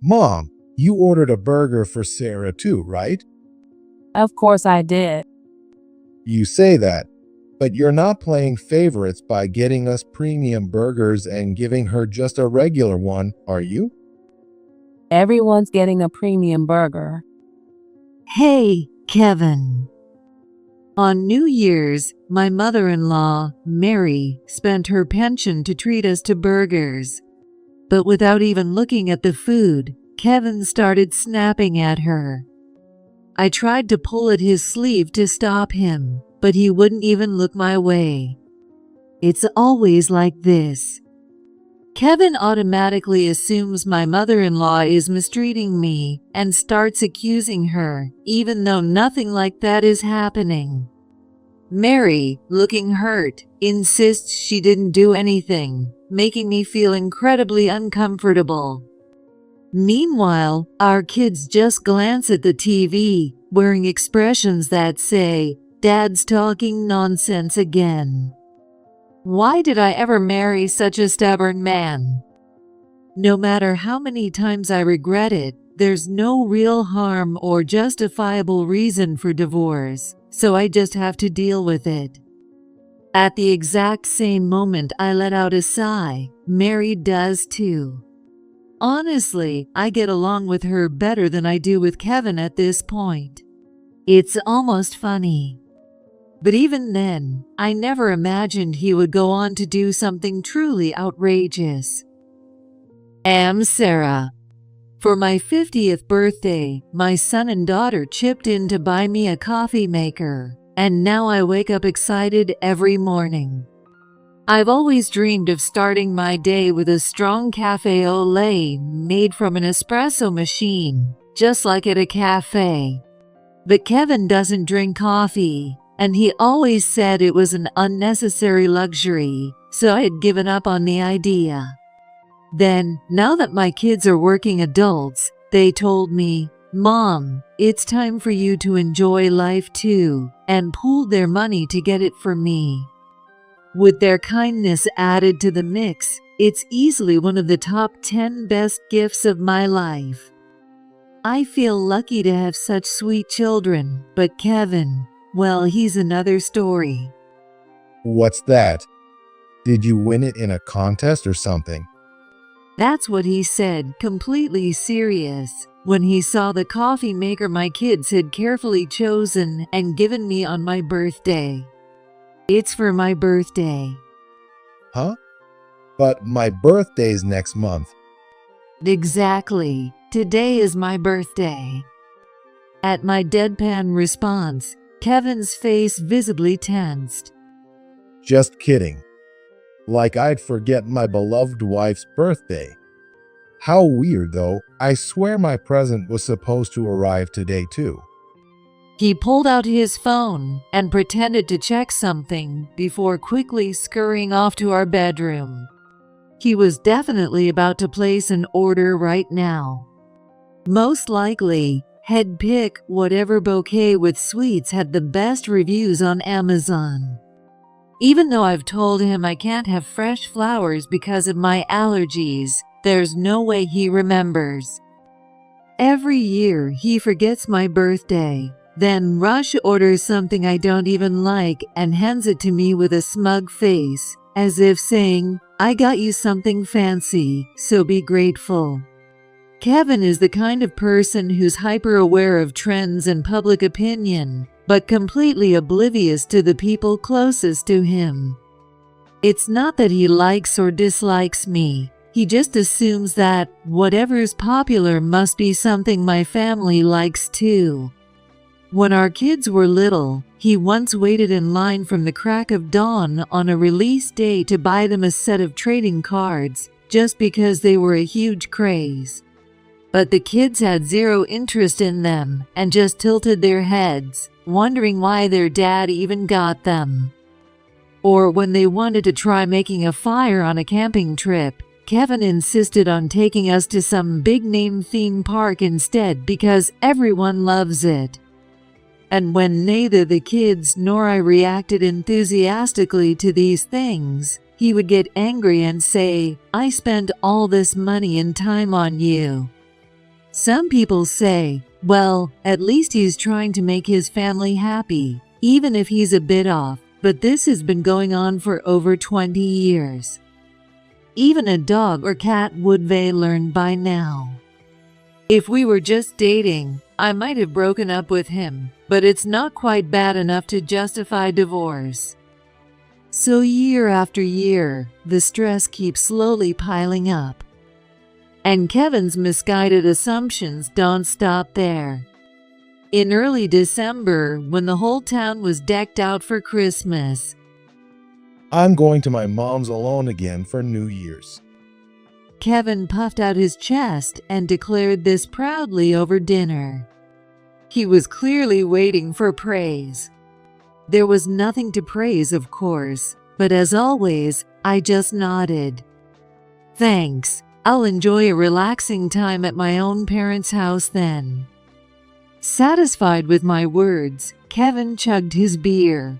Mom, you ordered a burger for Sarah too, right? Of course I did. You say that, but you're not playing favorites by getting us premium burgers and giving her just a regular one, are you? Everyone's getting a premium burger. Hey, Kevin. On New Year's, my mother-in-law, Mary, spent her pension to treat us to burgers. But without even looking at the food, Kevin started snapping at her. I tried to pull at his sleeve to stop him, but he wouldn't even look my way. It's always like this. Kevin automatically assumes my mother-in-law is mistreating me and starts accusing her, even though nothing like that is happening. Mary, looking hurt, insists she didn't do anything, making me feel incredibly uncomfortable. Meanwhile, our kids just glance at the TV, wearing expressions that say, "Dad's talking nonsense again." Why did I ever marry such a stubborn man? No matter how many times I regret it, there's no real harm or justifiable reason for divorce, so I just have to deal with it. At the exact same moment I let out a sigh, Mary does too. Honestly, I get along with her better than I do with Kevin at this point. It's almost funny. But even then, I never imagined he would go on to do something truly outrageous. I'm Sarah. For my 50th birthday, my son and daughter chipped in to buy me a coffee maker, and now I wake up excited every morning. I've always dreamed of starting my day with a strong cafe au lait made from an espresso machine, just like at a cafe. But Kevin doesn't drink coffee, and he always said it was an unnecessary luxury, so I had given up on the idea. Then, now that my kids are working adults, they told me, "Mom, it's time for you to enjoy life too," and pooled their money to get it for me. With their kindness added to the mix, it's easily one of the top 10 best gifts of my life. I feel lucky to have such sweet children, but Kevin, well, he's another story. What's that? Did you win it in a contest or something? That's what he said, completely serious, when he saw the coffee maker my kids had carefully chosen and given me on my birthday. It's for my birthday. Huh? But my birthday's next month. Exactly. Today is my birthday. At my deadpan response, Kevin's face visibly tensed. Just kidding. Like I'd forget my beloved wife's birthday. How weird though, I swear my present was supposed to arrive today too. He pulled out his phone and pretended to check something before quickly scurrying off to our bedroom. He was definitely about to place an order right now. Most likely, he'd pick whatever bouquet with sweets had the best reviews on Amazon. Even though I've told him I can't have fresh flowers because of my allergies, there's no way he remembers. Every year, he forgets my birthday, then rush orders something I don't even like and hands it to me with a smug face, as if saying, "I got you something fancy, so be grateful." Kevin is the kind of person who's hyper-aware of trends and public opinion, but completely oblivious to the people closest to him. It's not that he likes or dislikes me, he just assumes that whatever's popular must be something my family likes too. When our kids were little, he once waited in line from the crack of dawn on a release day to buy them a set of trading cards, just because they were a huge craze. But the kids had zero interest in them and just tilted their heads, wondering why their dad even got them. Or when they wanted to try making a fire on a camping trip, Kevin insisted on taking us to some big-name theme park instead because everyone loves it. And when neither the kids nor I reacted enthusiastically to these things, he would get angry and say, "I spent all this money and time on you." Some people say, well, at least he's trying to make his family happy, even if he's a bit off, but this has been going on for over 20 years. Even a dog or cat would learn by now. If we were just dating, I might have broken up with him, but it's not quite bad enough to justify divorce. So year after year, the stress keeps slowly piling up. And Kevin's misguided assumptions don't stop there. In early December, when the whole town was decked out for Christmas, I'm going to my mom's alone again for New Year's. Kevin puffed out his chest and declared this proudly over dinner. He was clearly waiting for praise. There was nothing to praise, of course, but as always, I just nodded. Thanks, I'll enjoy a relaxing time at my own parents' house then. Satisfied with my words, Kevin chugged his beer.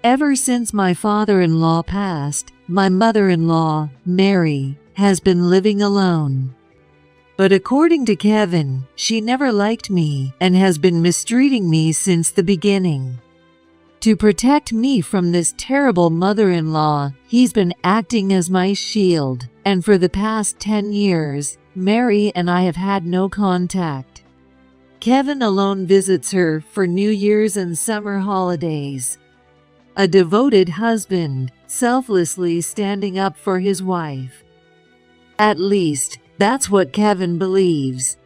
Ever since my father-in-law passed, my mother-in-law, Mary, has been living alone. But according to Kevin, she never liked me and has been mistreating me since the beginning. To protect me from this terrible mother-in-law, he's been acting as my shield, and for the past 10 years, Mary and I have had no contact. Kevin alone visits her for New Year's and summer holidays. A devoted husband, selflessly standing up for his wife. At least, that's what Kevin believes.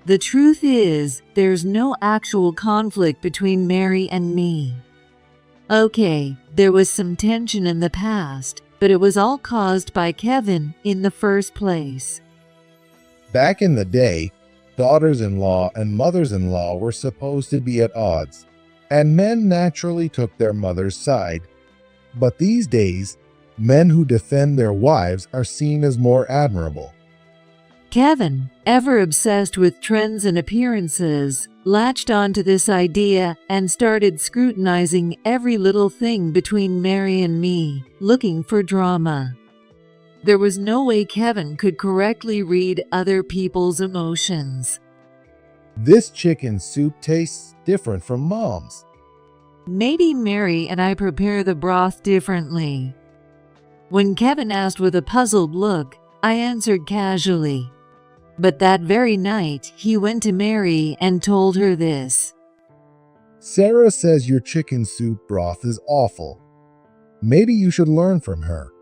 The truth is, there's no actual conflict between Mary and me. Okay, there was some tension in the past, but it was all caused by Kevin in the first place. Back in the day, daughters-in-law and mothers-in-law were supposed to be at odds, and men naturally took their mother's side. But these days, men who defend their wives are seen as more admirable. Kevin, ever obsessed with trends and appearances, latched onto this idea and started scrutinizing every little thing between Mary and me, looking for drama. There was no way Kevin could correctly read other people's emotions. This chicken soup tastes different from Mom's. Maybe Mary and I prepare the broth differently. When Kevin asked with a puzzled look, I answered casually. But that very night, he went to Mary and told her this. Sarah says your chicken soup broth is awful. Maybe you should learn from her.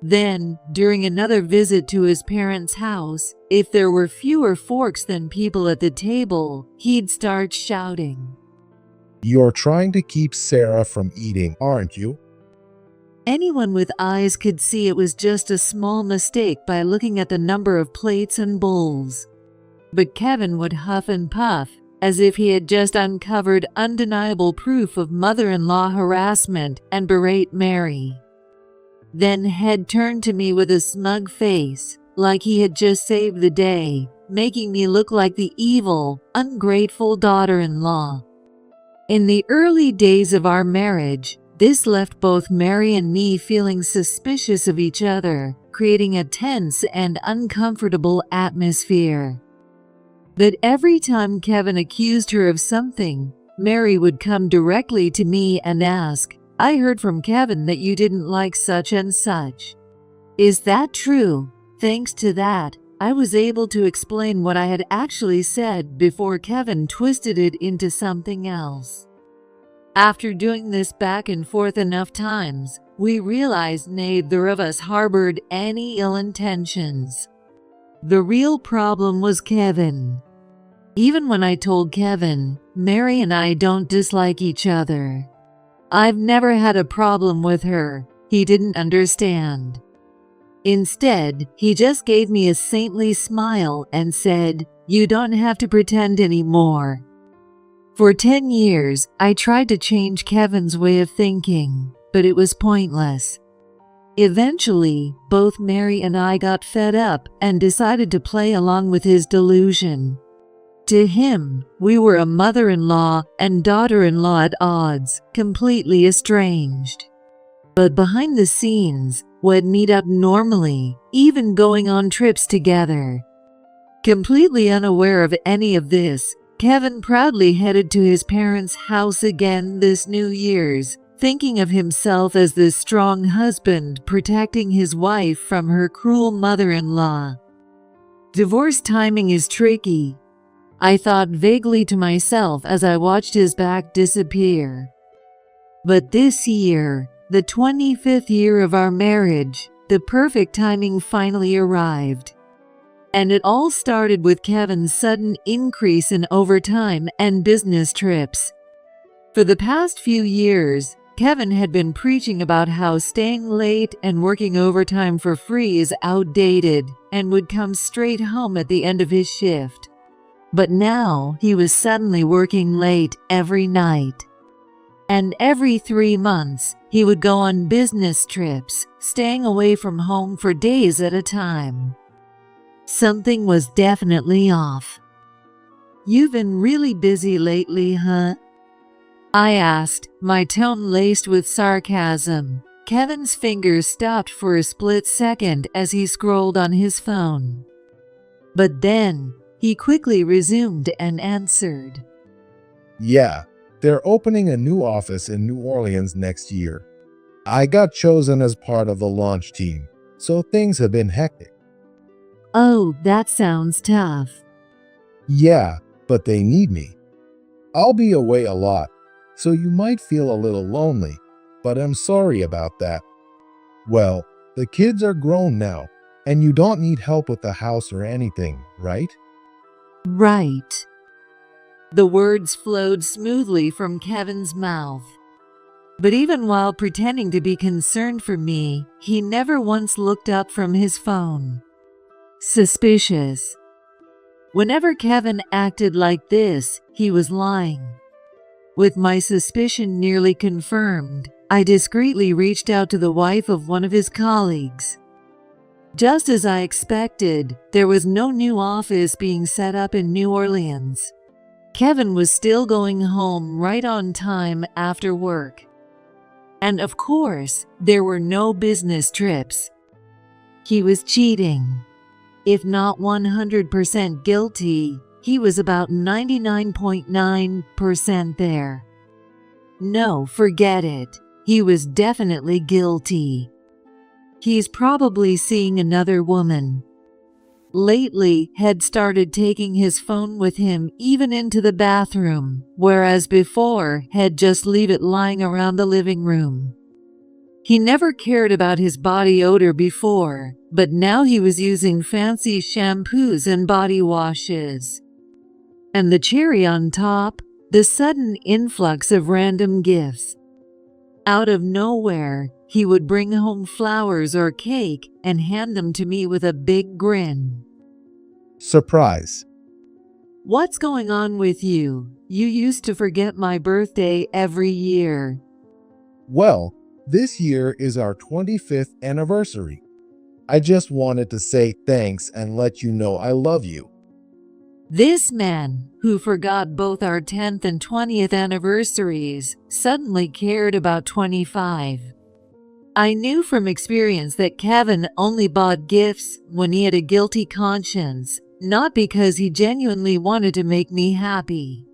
Then, during another visit to his parents' house, if there were fewer forks than people at the table, he'd start shouting. You're trying to keep Sarah from eating, aren't you? Anyone with eyes could see it was just a small mistake by looking at the number of plates and bowls. But Kevin would huff and puff, as if he had just uncovered undeniable proof of mother-in-law harassment, and berate Mary. Then he'd turn to me with a smug face, like he had just saved the day, making me look like the evil, ungrateful daughter-in-law. In the early days of our marriage, this left both Mary and me feeling suspicious of each other, creating a tense and uncomfortable atmosphere. But every time Kevin accused her of something, Mary would come directly to me and ask, I heard from Kevin that you didn't like such and such. Is that true? Thanks to that, I was able to explain what I had actually said before Kevin twisted it into something else. After doing this back and forth enough times, we realized neither of us harbored any ill intentions. The real problem was Kevin. Even when I told Kevin, Mary and I don't dislike each other. I've never had a problem with her, he didn't understand. Instead, he just gave me a saintly smile and said, you don't have to pretend anymore. For 10 years, I tried to change Kevin's way of thinking, but it was pointless. Eventually, both Mary and I got fed up and decided to play along with his delusion. To him, we were a mother-in-law and daughter-in-law at odds, completely estranged. But behind the scenes, we'd meet up normally, even going on trips together. Completely unaware of any of this, Kevin proudly headed to his parents' house again this New Year's, thinking of himself as this strong husband protecting his wife from her cruel mother-in-law. Divorce timing is tricky, I thought vaguely to myself as I watched his back disappear. But this year, the 25th year of our marriage, the perfect timing finally arrived. And it all started with Kevin's sudden increase in overtime and business trips. For the past few years, Kevin had been preaching about how staying late and working overtime for free is outdated and would come straight home at the end of his shift. But now he was suddenly working late every night. And every 3 months, he would go on business trips, staying away from home for days at a time. Something was definitely off. "You've been really busy lately, huh?" I asked, my tone laced with sarcasm. Kevin's fingers stopped for a split second as he scrolled on his phone. But then, he quickly resumed and answered. Yeah, they're opening a new office in New Orleans next year. I got chosen as part of the launch team, so things have been hectic. Oh, that sounds tough. Yeah, but they need me. I'll be away a lot, so you might feel a little lonely, but I'm sorry about that. Well, the kids are grown now, and you don't need help with the house or anything, right? Right. The words flowed smoothly from Kevin's mouth. But even while pretending to be concerned for me, he never once looked up from his phone. Suspicious. Whenever Kevin acted like this, he was lying. With my suspicion nearly confirmed, I discreetly reached out to the wife of one of his colleagues. Just as I expected, there was no new office being set up in New Orleans. Kevin was still going home right on time after work. And of course, there were no business trips. He was cheating. If not 100% guilty, he was about 99.9% there. No, forget it. He was definitely guilty. He's probably seeing another woman. Lately, had started taking his phone with him even into the bathroom, whereas before, had just leave it lying around the living room. He never cared about his body odor before, but now he was using fancy shampoos and body washes. And the cherry on top, the sudden influx of random gifts. Out of nowhere, he would bring home flowers or cake and hand them to me with a big grin. Surprise. What's going on with you? You used to forget my birthday every year. Well, this year is our 25th anniversary. I just wanted to say thanks and let you know I love you. This man, who forgot both our 10th and 20th anniversaries, suddenly cared about 25. I knew from experience that Kevin only bought gifts when he had a guilty conscience, not because he genuinely wanted to make me happy.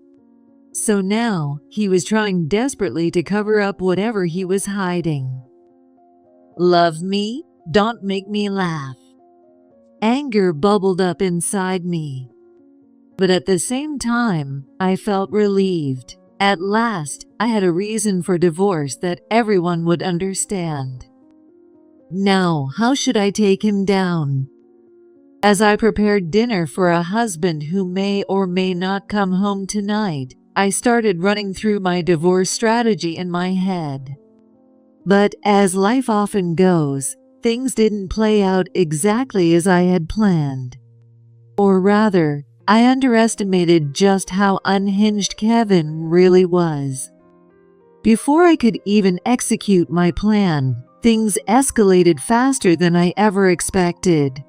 So now, he was trying desperately to cover up whatever he was hiding. Love me? Don't make me laugh. Anger bubbled up inside me. But at the same time, I felt relieved. At last, I had a reason for divorce that everyone would understand. Now, how should I take him down? As I prepared dinner for a husband who may or may not come home tonight, I started running through my divorce strategy in my head. But as life often goes, things didn't play out exactly as I had planned. Or rather, I underestimated just how unhinged Kevin really was. Before I could even execute my plan, things escalated faster than I ever expected.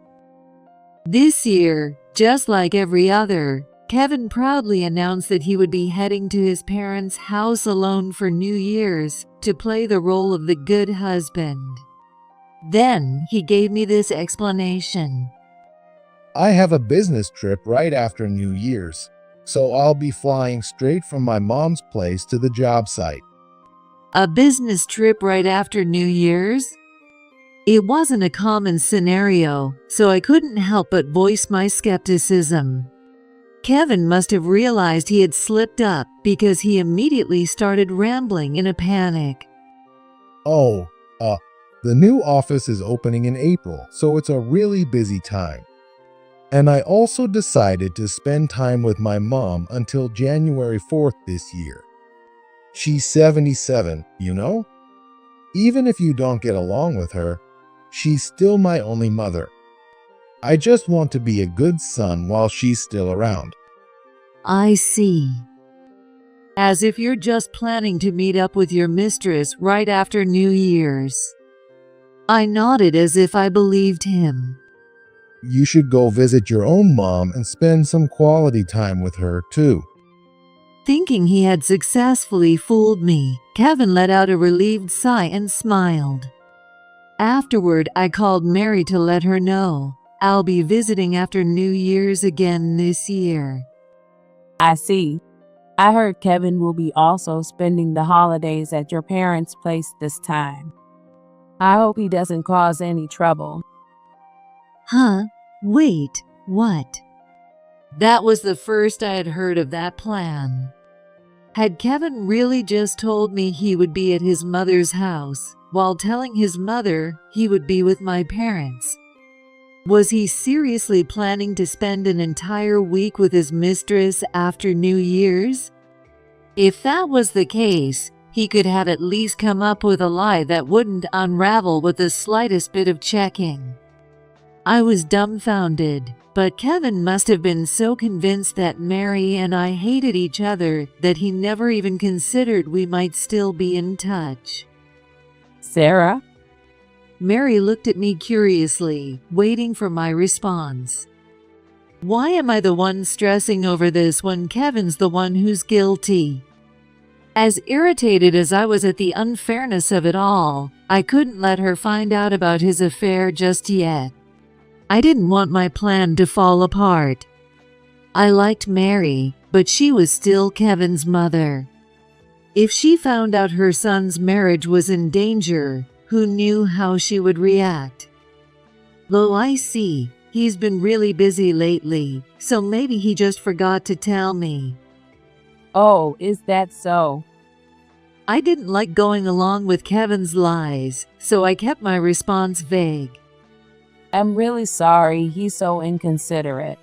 This year, just like every other, Kevin proudly announced that he would be heading to his parents' house alone for New Year's to play the role of the good husband. Then he gave me this explanation. I have a business trip right after New Year's, so I'll be flying straight from my mom's place to the job site. A business trip right after New Year's? It wasn't a common scenario, so I couldn't help but voice my skepticism. Kevin must have realized he had slipped up because he immediately started rambling in a panic. Oh, the new office is opening in April, so it's a really busy time. And I also decided to spend time with my mom until January 4th this year. She's 77, you know? Even if you don't get along with her, she's still my only mother. I just want to be a good son while she's still around. I see. As if you're just planning to meet up with your mistress right after New Year's. I nodded as if I believed him. You should go visit your own mom and spend some quality time with her, too. Thinking he had successfully fooled me, Kevin let out a relieved sigh and smiled. Afterward, I called Mary to let her know I'll be visiting after New Year's again this year. I see. I heard Kevin will be also spending the holidays at your parents' place this time. I hope he doesn't cause any trouble. Huh? Wait, what? That was the first I had heard of that plan. Had Kevin really just told me he would be at his mother's house, while telling his mother he would be with my parents? Was he seriously planning to spend an entire week with his mistress after New Year's? If that was the case, he could have at least come up with a lie that wouldn't unravel with the slightest bit of checking. I was dumbfounded, but Kevin must have been so convinced that Mary and I hated each other that he never even considered we might still be in touch. Sarah? Mary looked at me curiously, waiting for my response. Why am I the one stressing over this when Kevin's the one who's guilty? As irritated as I was at the unfairness of it all, I couldn't let her find out about his affair just yet. I didn't want my plan to fall apart. I liked Mary, but she was still Kevin's mother. If she found out her son's marriage was in danger, who knew how she would react? Though I see, he's been really busy lately, so maybe he just forgot to tell me. Oh, is that so? I didn't like going along with Kevin's lies, so I kept my response vague. I'm really sorry he's so inconsiderate.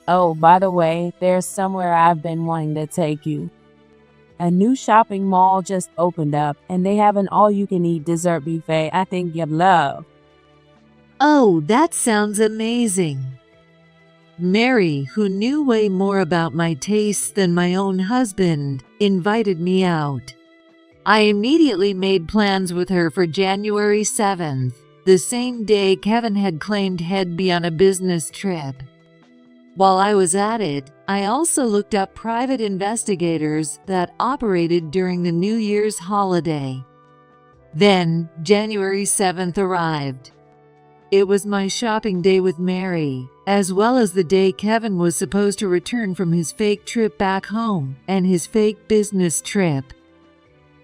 Oh, by the way, there's somewhere I've been wanting to take you. A new shopping mall just opened up, and they have an all-you-can-eat dessert buffet I think you'd love. Oh, that sounds amazing. Mary, who knew way more about my tastes than my own husband, invited me out. I immediately made plans with her for January 7th, the same day Kevin had claimed he'd be on a business trip. While I was at it, I also looked up private investigators that operated during the New Year's holiday. Then, January 7th arrived. It was my shopping day with Mary, as well as the day Kevin was supposed to return from his fake trip back home and his fake business trip.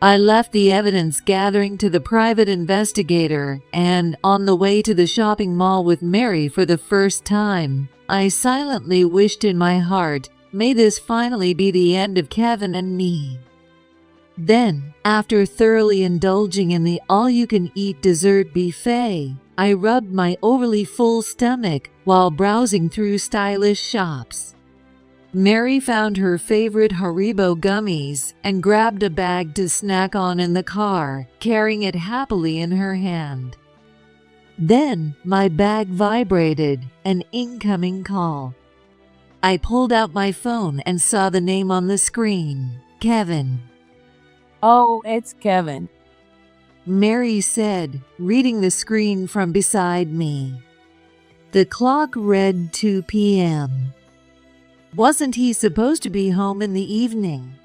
I left the evidence gathering to the private investigator, and on the way to the shopping mall with Mary for the first time, I silently wished in my heart, may this finally be the end of Kevin and me. Then, after thoroughly indulging in the all-you-can-eat dessert buffet, I rubbed my overly full stomach while browsing through stylish shops. Mary found her favorite Haribo gummies and grabbed a bag to snack on in the car, carrying it happily in her hand. Then, my bag vibrated, an incoming call. I pulled out my phone and saw the name on the screen, Kevin. Oh, it's Kevin. Mary said, reading the screen from beside me. The clock read 2 p.m. Wasn't he supposed to be home in the evening?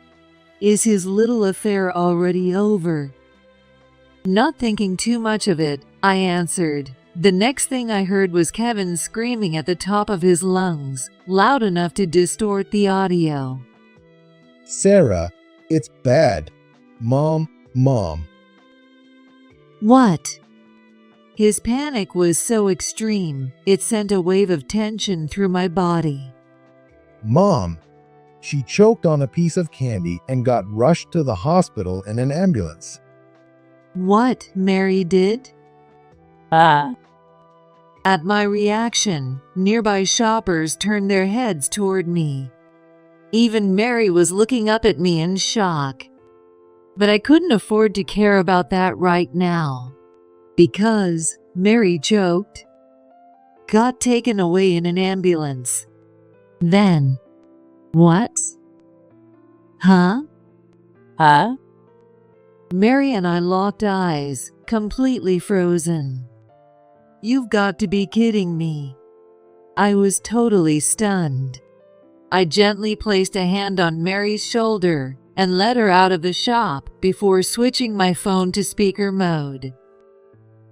Is his little affair already over? Not thinking too much of it, I answered, The next thing I heard was Kevin screaming at the top of his lungs, loud enough to distort the audio. Sarah, it's bad. Mom. What? His panic was so extreme, it sent a wave of tension through my body. Mom. She choked on a piece of candy and got rushed to the hospital in an ambulance. What Mary did? Ah, At my reaction, nearby shoppers turned their heads toward me. Even Mary was looking up at me in shock. But I couldn't afford to care about that right now. Because Mary choked, got taken away in an ambulance. Then, what? Huh? huh? Mary and I locked eyes, completely frozen. You've got to be kidding me. I was totally stunned. I gently placed a hand on Mary's shoulder and led her out of the shop before switching my phone to speaker mode.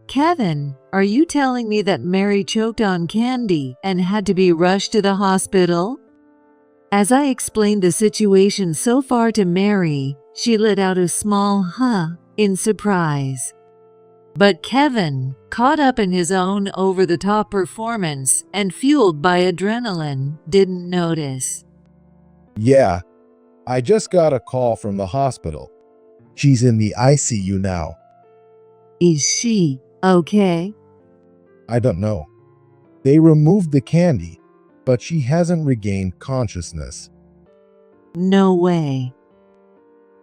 Kevin, are you telling me that Mary choked on candy and had to be rushed to the hospital? As I explained the situation so far to Mary, she let out a small huh in surprise. But Kevin, caught up in his own over-the-top performance and fueled by adrenaline, didn't notice. Yeah, I just got a call from the hospital. She's in the ICU now. Is she okay? I don't know. They removed the candy, but she hasn't regained consciousness. No way.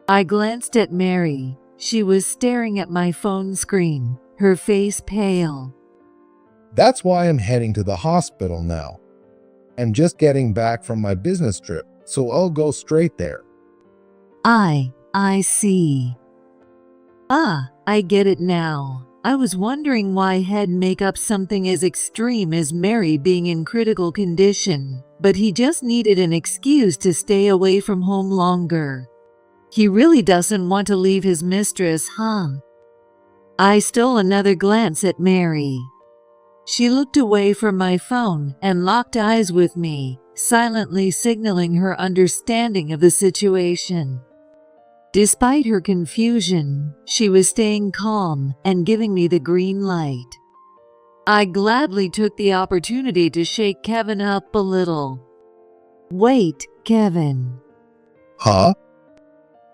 I glanced at Mary. She was staring at my phone screen, her face pale. That's why I'm heading to the hospital now. I'm just getting back from my business trip, so I'll go straight there. I see. I get it now. I was wondering why he'd make up something as extreme as Mary being in critical condition, but he just needed an excuse to stay away from home longer. He really doesn't want to leave his mistress, huh? I stole another glance at Mary. She looked away from my phone and locked eyes with me, silently signaling her understanding of the situation. Despite her confusion, she was staying calm and giving me the green light. I gladly took the opportunity to shake Kevin up a little. Wait, Kevin. Huh?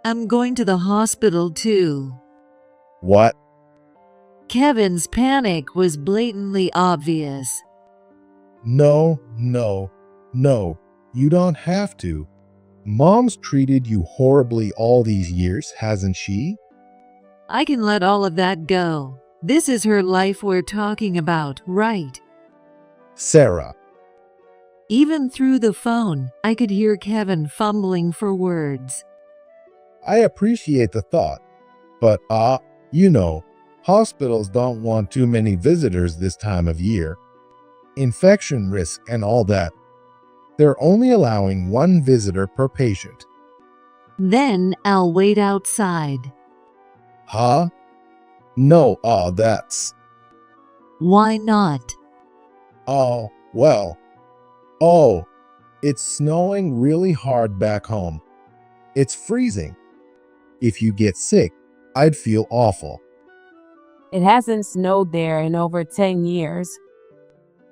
I'm going to the hospital too. What? Kevin's panic was blatantly obvious. No. You don't have to. Mom's treated you horribly all these years, hasn't she? I can let all of that go. This is her life we're talking about, right? Sarah. Even through the phone, I could hear Kevin fumbling for words. I appreciate the thought, but hospitals don't want too many visitors this time of year. Infection risk and all that. They're only allowing one visitor per patient. Then I'll wait outside. Huh? No, that's... Why not? It's snowing really hard back home. It's freezing. If you get sick, I'd feel awful. It hasn't snowed there in over 10 years.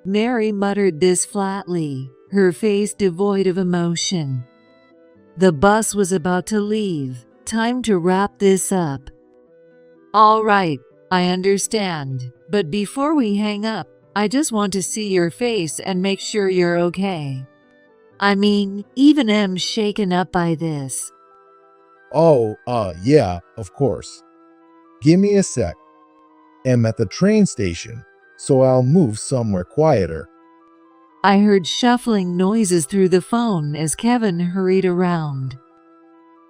Mary muttered this flatly, her face devoid of emotion. The bus was about to leave. Time to wrap this up. All right, I understand. But before we hang up, I just want to see your face and make sure you're okay. I mean, even M's shaken up by this. Yeah, of course. Give me a sec. I'm at the train station, so I'll move somewhere quieter. I heard shuffling noises through the phone as Kevin hurried around.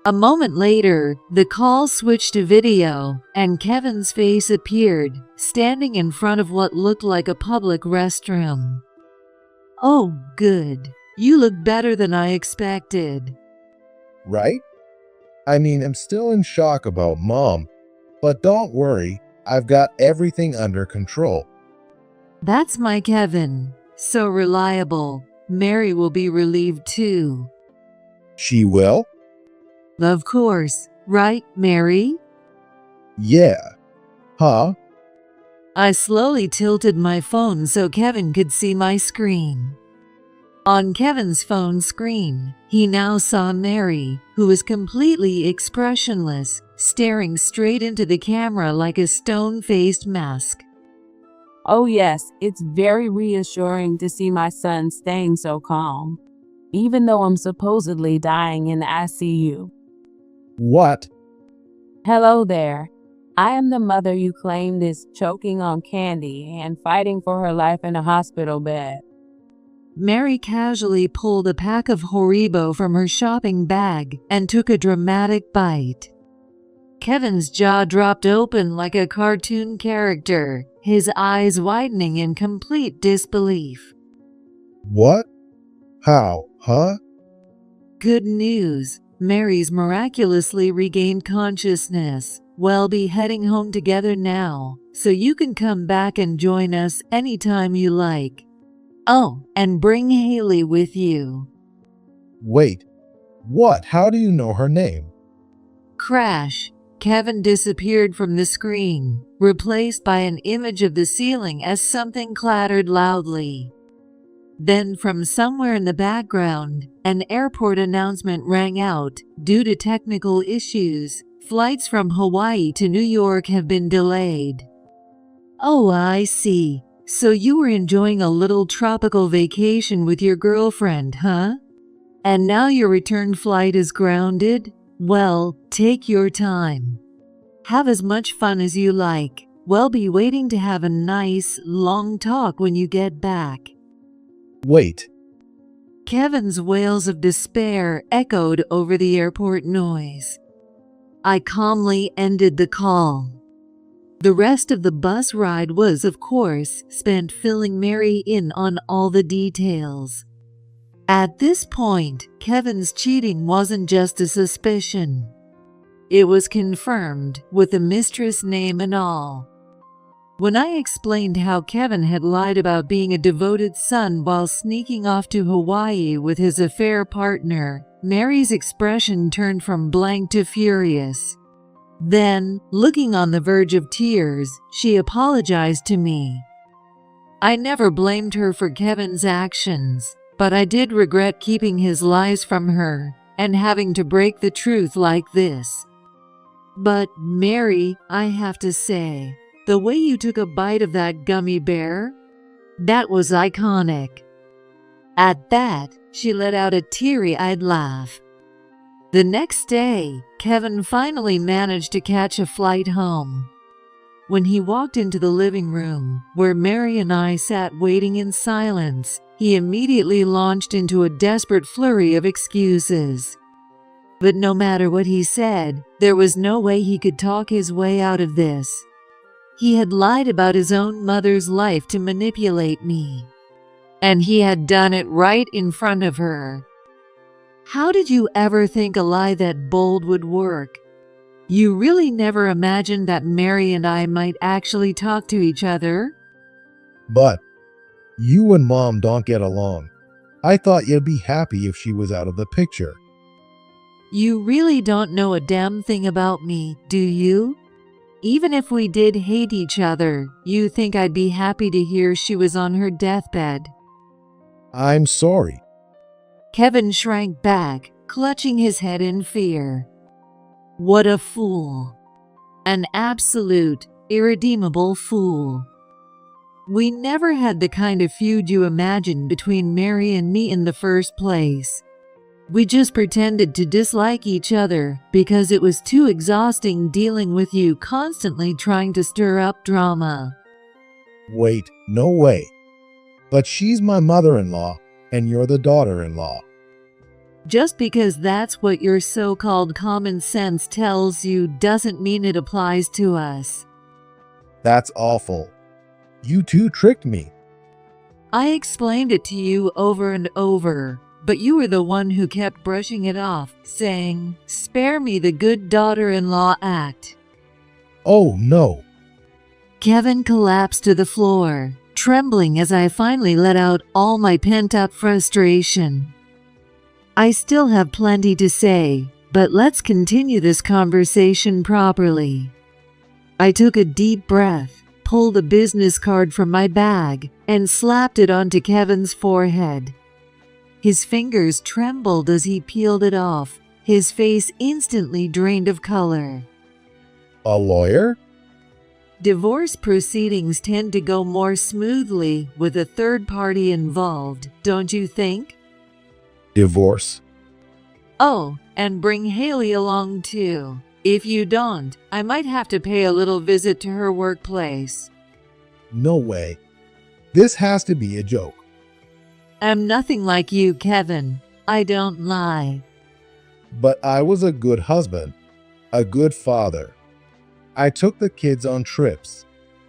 A moment later, the call switched to video, and Kevin's face appeared, standing in front of what looked like a public restroom. Oh, good. You look better than I expected. Right? I mean, I'm still in shock about Mom, but don't worry, I've got everything under control. That's my Kevin. So reliable. Mary will be relieved too. She will? Of course. Right, Mary? Yeah. Huh? I slowly tilted my phone so Kevin could see my screen. On Kevin's phone screen, he now saw Mary, who was completely expressionless, staring straight into the camera like a stone-faced mask. Oh yes, it's very reassuring to see my son staying so calm, even though I'm supposedly dying in the ICU. What? Hello there. I am the mother you claimed is choking on candy and fighting for her life in a hospital bed. Mary casually pulled a pack of Haribo from her shopping bag and took a dramatic bite. Kevin's jaw dropped open like a cartoon character, his eyes widening in complete disbelief. What? How? Huh? Good news. Mary's miraculously regained consciousness. We'll be heading home together now, so you can come back and join us anytime you like. Oh, and bring Haley with you. Wait. What? How do you know her name? Crash. Kevin disappeared from the screen, replaced by an image of the ceiling as something clattered loudly. Then from somewhere in the background, an airport announcement rang out. Due to technical issues, flights from Hawaii to New York have been delayed. Oh, I see. So you were enjoying a little tropical vacation with your girlfriend, huh? And now your return flight is grounded? Well, take your time. Have as much fun as you like. We'll be waiting to have a nice, long talk when you get back. Wait. Kevin's wails of despair echoed over the airport noise. I calmly ended the call. The rest of the bus ride was, of course, spent filling Mary in on all the details. At this point, Kevin's cheating wasn't just a suspicion. It was confirmed, with the mistress name and all. When I explained how Kevin had lied about being a devoted son while sneaking off to Hawaii with his affair partner, Mary's expression turned from blank to furious. Then, looking on the verge of tears, she apologized to me. I never blamed her for Kevin's actions, but I did regret keeping his lies from her and having to break the truth like this. But, Mary, I have to say, the way you took a bite of that gummy bear, that was iconic. At that, she let out a teary-eyed laugh. The next day, Kevin finally managed to catch a flight home. When he walked into the living room, where Mary and I sat waiting in silence, he immediately launched into a desperate flurry of excuses. But no matter what he said, there was no way he could talk his way out of this. He had lied about his own mother's life to manipulate me. And he had done it right in front of her. How did you ever think a lie that bold would work? You really never imagined that Mary and I might actually talk to each other? But you and Mom don't get along. I thought you'd be happy if she was out of the picture. You really don't know a damn thing about me, do you? Even if we did hate each other, you think I'd be happy to hear she was on her deathbed? I'm sorry. Kevin shrank back, clutching his head in fear. What a fool. An absolute, irredeemable fool. We never had the kind of feud you imagined between Mary and me in the first place. We just pretended to dislike each other because it was too exhausting dealing with you constantly trying to stir up drama. Wait, no way. But she's my mother-in-law, and you're the daughter-in-law. Just because that's what your so-called common sense tells you doesn't mean it applies to us. That's awful. You two tricked me. I explained it to you over and over, but you were the one who kept brushing it off, saying, "Spare me the good daughter-in-law act." Oh, no. Kevin collapsed to the floor, trembling as I finally let out all my pent-up frustration. I still have plenty to say, but let's continue this conversation properly. I took a deep breath, pulled a business card from my bag, and slapped it onto Kevin's forehead. His fingers trembled as he peeled it off, his face instantly drained of color. A lawyer? Divorce proceedings tend to go more smoothly with a third party involved, don't you think? Divorce. Oh, and bring Haley along too. If you don't, I might have to pay a little visit to her workplace. No way. This has to be a joke. I'm nothing like you, Kevin. I don't lie. But I was a good husband, a good father. I took the kids on trips,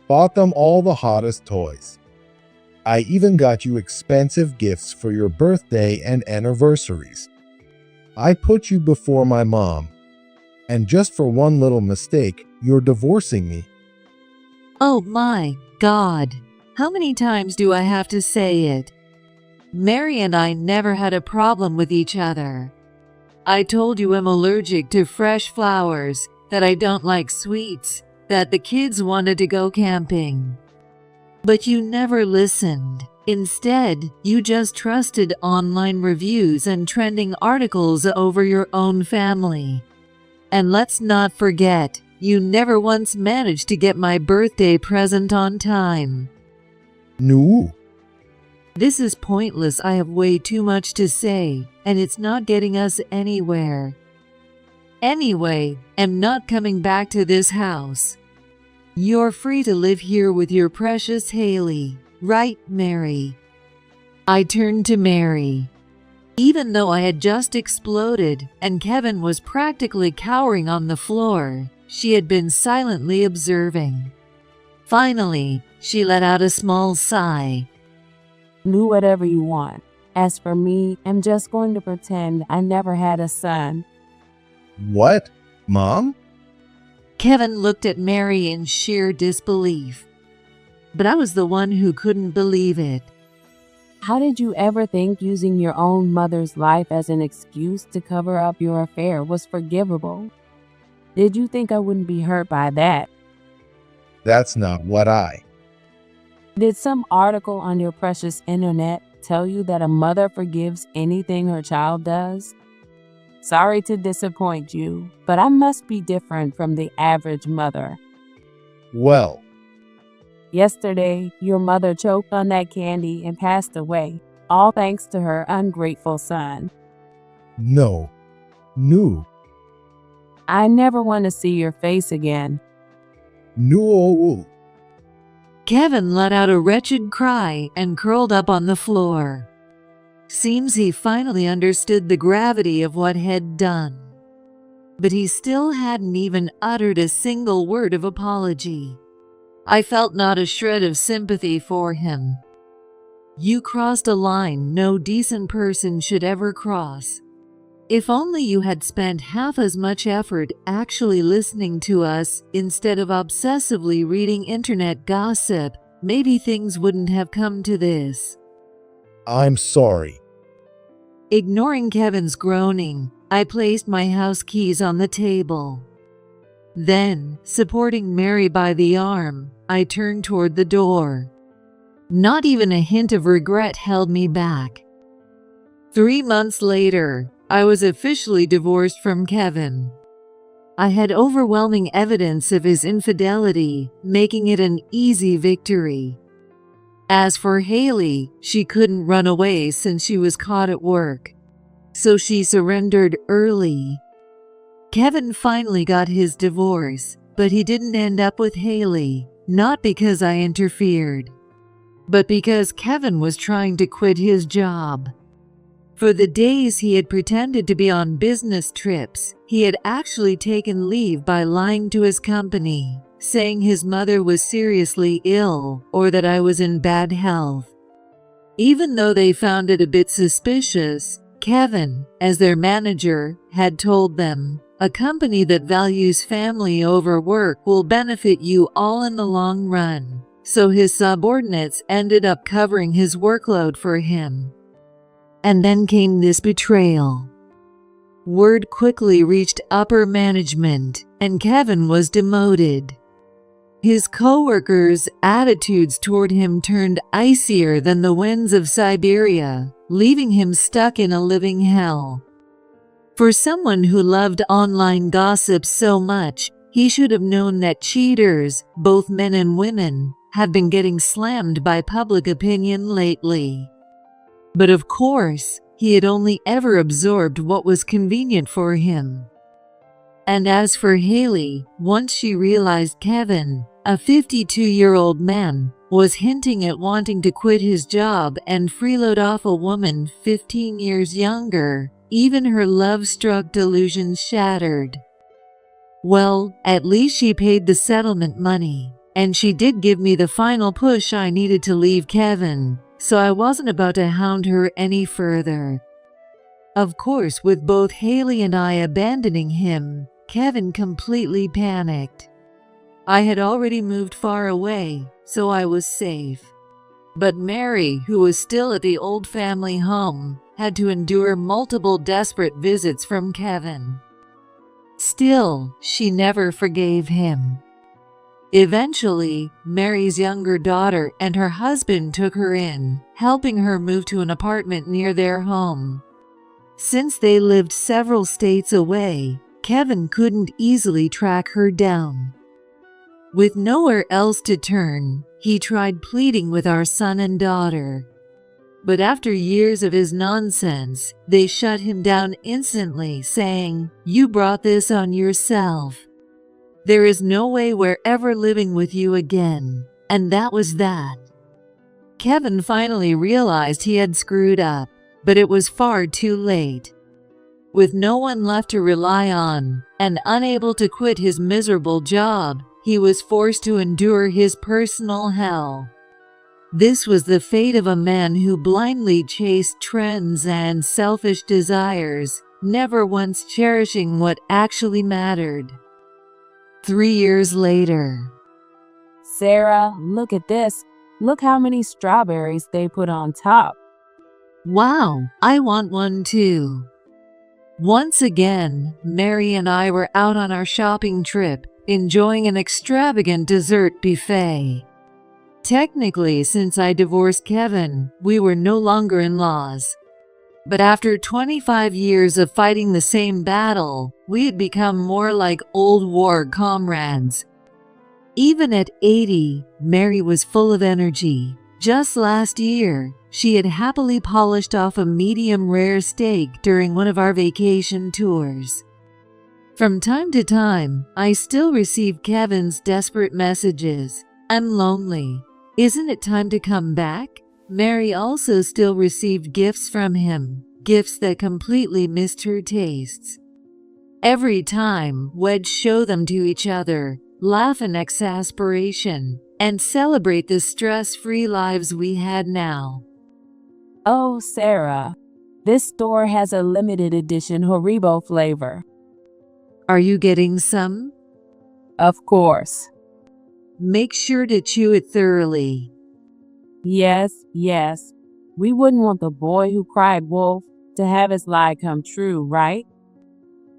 bought them all the hottest toys. I even got you expensive gifts for your birthday and anniversaries. I put you before my mom, and just for one little mistake, you're divorcing me. Oh my God. How many times do I have to say it? Mary and I never had a problem with each other. I told you I'm allergic to fresh flowers, that I don't like sweets, that the kids wanted to go camping. But you never listened. Instead, you just trusted online reviews and trending articles over your own family. And let's not forget, you never once managed to get my birthday present on time. No. This is pointless. I have way too much to say, and it's not getting us anywhere. Anyway, I'm not coming back to this house. You're free to live here with your precious Haley, right, Mary? I turned to Mary. Even though I had just exploded and Kevin was practically cowering on the floor, she had been silently observing. Finally, she let out a small sigh. Do whatever you want. As for me, I'm just going to pretend I never had a son. What? Mom? Kevin looked at Mary in sheer disbelief. But I was the one who couldn't believe it. How did you ever think using your own mother's life as an excuse to cover up your affair was forgivable? Did you think I wouldn't be hurt by that? That's not what I... Did some article on your precious internet tell you that a mother forgives anything her child does? Sorry to disappoint you, but I must be different from the average mother. Well... Yesterday, your mother choked on that candy and passed away, all thanks to her ungrateful son. No. No. I never want to see your face again. No. Kevin let out a wretched cry and curled up on the floor. Seems he finally understood the gravity of what had done. But he still hadn't even uttered a single word of apology. I felt not a shred of sympathy for him. You crossed a line no decent person should ever cross. If only you had spent half as much effort actually listening to us instead of obsessively reading internet gossip, maybe things wouldn't have come to this. I'm sorry. Ignoring Kevin's groaning, I placed my house keys on the table. Then, supporting Mary by the arm, I turned toward the door. Not even a hint of regret held me back. 3 months later, I was officially divorced from Kevin. I had overwhelming evidence of his infidelity, making it an easy victory. As for Haley, she couldn't run away since she was caught at work. So she surrendered early. Kevin finally got his divorce, but he didn't end up with Haley, not because I interfered, but because Kevin was trying to quit his job. For the days he had pretended to be on business trips, he had actually taken leave by lying to his company, saying his mother was seriously ill or that I was in bad health. Even though they found it a bit suspicious, Kevin, as their manager, had told them, "A company that values family over work will benefit you all in the long run. so his subordinates ended up covering his workload for him. And then came this betrayal. Word quickly reached upper management, and Kevin was demoted. His co-workers' attitudes toward him turned icier than the winds of Siberia, leaving him stuck in a living hell. For someone who loved online gossip so much, he should have known that cheaters, both men and women, have been getting slammed by public opinion lately. But of course, he had only ever absorbed what was convenient for him. And as for Haley, once she realized Kevin, a 52-year-old man, was hinting at wanting to quit his job and freeload off a woman 15 years younger, even her love-struck delusions shattered. Well, at least she paid the settlement money, and she did give me the final push I needed to leave Kevin, so I wasn't about to hound her any further. Of course, with both Haley and I abandoning him, Kevin completely panicked. I had already moved far away, so I was safe. But Mary, who was still at the old family home, had to endure multiple desperate visits from Kevin. Still, she never forgave him. Eventually, Mary's younger daughter and her husband took her in, helping her move to an apartment near their home. Since they lived several states away, Kevin couldn't easily track her down. With nowhere else to turn, he tried pleading with our son and daughter. But after years of his nonsense, they shut him down instantly, saying, "You brought this on yourself. There is no way we're ever living with you again." And that was that. Kevin finally realized he had screwed up, but it was far too late. With no one left to rely on, and unable to quit his miserable job, he was forced to endure his personal hell. This was the fate of a man who blindly chased trends and selfish desires, never once cherishing what actually mattered. 3 years later. Sarah, look at this. Look how many strawberries they put on top. Wow, I want one too. Once again, Mary and I were out on our shopping trip, enjoying an extravagant dessert buffet. Technically, since I divorced Kevin, we were no longer in-laws. But after 25 years of fighting the same battle, we had become more like old war comrades. Even at 80, Mary was full of energy. Just last year, she had happily polished off a medium-rare steak during one of our vacation tours. From time to time, I still receive Kevin's desperate messages. "I'm lonely. Isn't it time to come back?" Mary also still received gifts from him, gifts that completely missed her tastes. Every time, we'd show them to each other, laugh in exasperation, and celebrate the stress-free lives we had now. Oh, Sarah, this store has a limited edition Haribo flavor. Are you getting some? Of course. Make sure to chew it thoroughly. Yes, yes. We wouldn't want the boy who cried wolf to have his lie come true, right?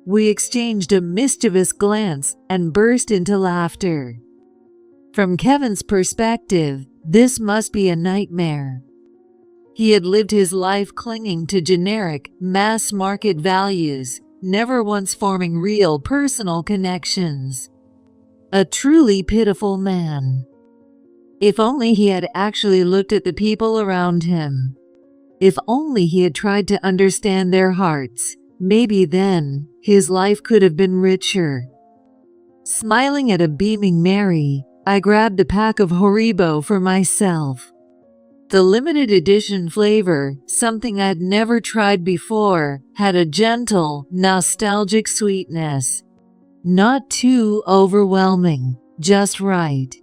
We exchanged a mischievous glance and burst into laughter. From Kevin's perspective, this must be a nightmare. He had lived his life clinging to generic, mass-market values, never once forming real personal connections. A truly pitiful man. If only he had actually looked at the people around him. If only he had tried to understand their hearts, maybe then his life could have been richer. Smiling at a beaming Mary, I grabbed a pack of Haribo for myself. The limited edition flavor, something I'd never tried before, had a gentle, nostalgic sweetness. Not too overwhelming, just right.